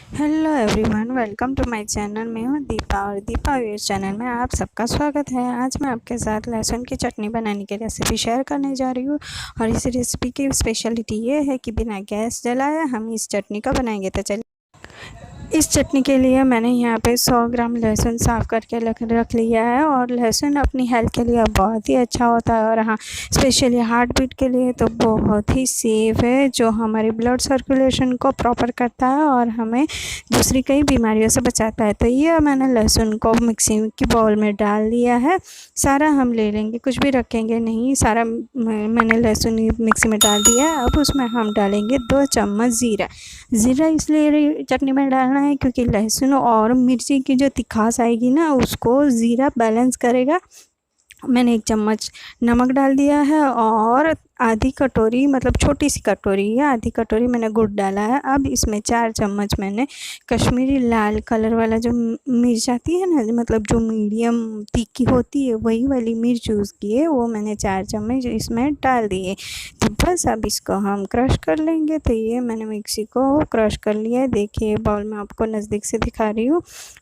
Hello everyone, welcome to my channel. मैं हूँ दीपा और दीपा इस चैनल में आप सबका स्वागत है। आज मैं आपके साथ लहसुन की चटनी बनाने की रेसिपी शेयर करने जा रही हूँ और इस रेसिपी की स्पेशलिटी ये है कि बिना गैस जलाए हम इस चटनी को बनाएंगे। तो चलिए, इस चटनी के लिए मैंने यहाँ पे 100 ग्राम लहसुन साफ़ करके रख लिया है। और लहसुन अपनी हेल्थ के लिए बहुत ही अच्छा होता है और हाँ, स्पेशली हार्ट बीट के लिए तो बहुत ही सेफ़ है, जो हमारे ब्लड सर्कुलेशन को प्रॉपर करता है और हमें दूसरी कई बीमारियों से बचाता है। तो ये मैंने लहसुन को मिक्सी की बाउल में डाल दिया है। सारा हम ले लेंगे, कुछ भी रखेंगे नहीं, सारा मैंने लहसुन मिक्सी में डाल दिया है। अब उसमें हम डालेंगे 2 चम्मच ज़ीरा। ज़ीरा इसलिए चटनी में डालना है क्योंकि लहसुन और मिर्ची की जो तिखास आएगी ना, उसको ज़ीरा बैलेंस करेगा। मैंने 1 चम्मच नमक डाल दिया है और आधी कटोरी, मतलब छोटी सी कटोरी है, आधी कटोरी मैंने गुड़ डाला है। अब इसमें 4 चम्मच मैंने कश्मीरी लाल कलर वाला जो मिर्च आती है ना, मतलब जो मीडियम तीखी होती है, वही वाली मिर्च यूज़ की है, वो मैंने 4 चम्मच इसमें डाल दिए। तो बस अब इसको हम क्रश कर लेंगे। तो ये मैंने मिक्सी को क्रश कर लिया है, देखिए बाउल में आपको नज़दीक से दिखा रही हूँ।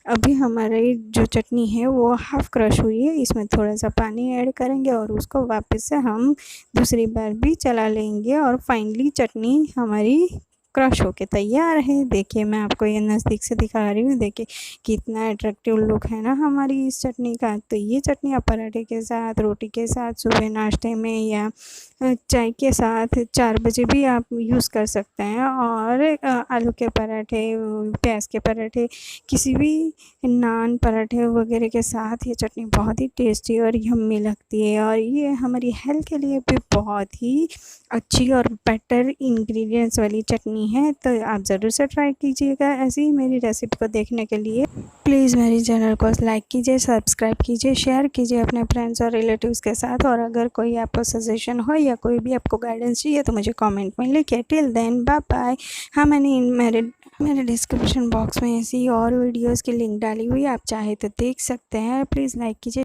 अभी हमारी जो चटनी है वो हाफ़ क्रश हुई है, इसमें थोड़ा सा पानी ऐड करेंगे और उसको वापस से हम दूसरी बार भी चला लेंगे और फाइनली चटनी हमारी क्रश होके तैयार है। देखिए, मैं आपको ये नज़दीक से दिखा रही हूँ, देखिए कितना अट्रैक्टिव लुक है ना हमारी इस चटनी का। तो ये चटनी आप पराठे के साथ, रोटी के साथ, सुबह नाश्ते में या चाय के साथ 4 बजे भी आप यूज़ कर सकते हैं। और आलू के पराठे, प्याज के पराठे, किसी भी नान पराठे वगैरह के साथ ये चटनी बहुत ही टेस्टी और यम्मी लगती है। और ये हमारी हेल्थ के लिए भी बहुत ही अच्छी और बेटर इंग्रेडिएंट्स वाली चटनी है। तो आप ज़रूर से ट्राई कीजिएगा। ऐसी ही मेरी रेसिपी को देखने के लिए प्लीज़ मेरे चैनल को लाइक कीजिए, सब्सक्राइब कीजिए, शेयर कीजिए अपने फ्रेंड्स और रिलेटिव्स के साथ। और अगर कोई आपको सजेशन हो या कोई भी आपको गाइडेंस चाहिए तो मुझे कमेंट में लिखिए। Till then bye bye. हाँ, मैंने मेरे डिस्क्रिप्शन बॉक्स में ऐसी और वीडियोज़ की लिंक डाली हुई है, आप चाहे तो देख सकते हैं। प्लीज़ लाइक कीजिए।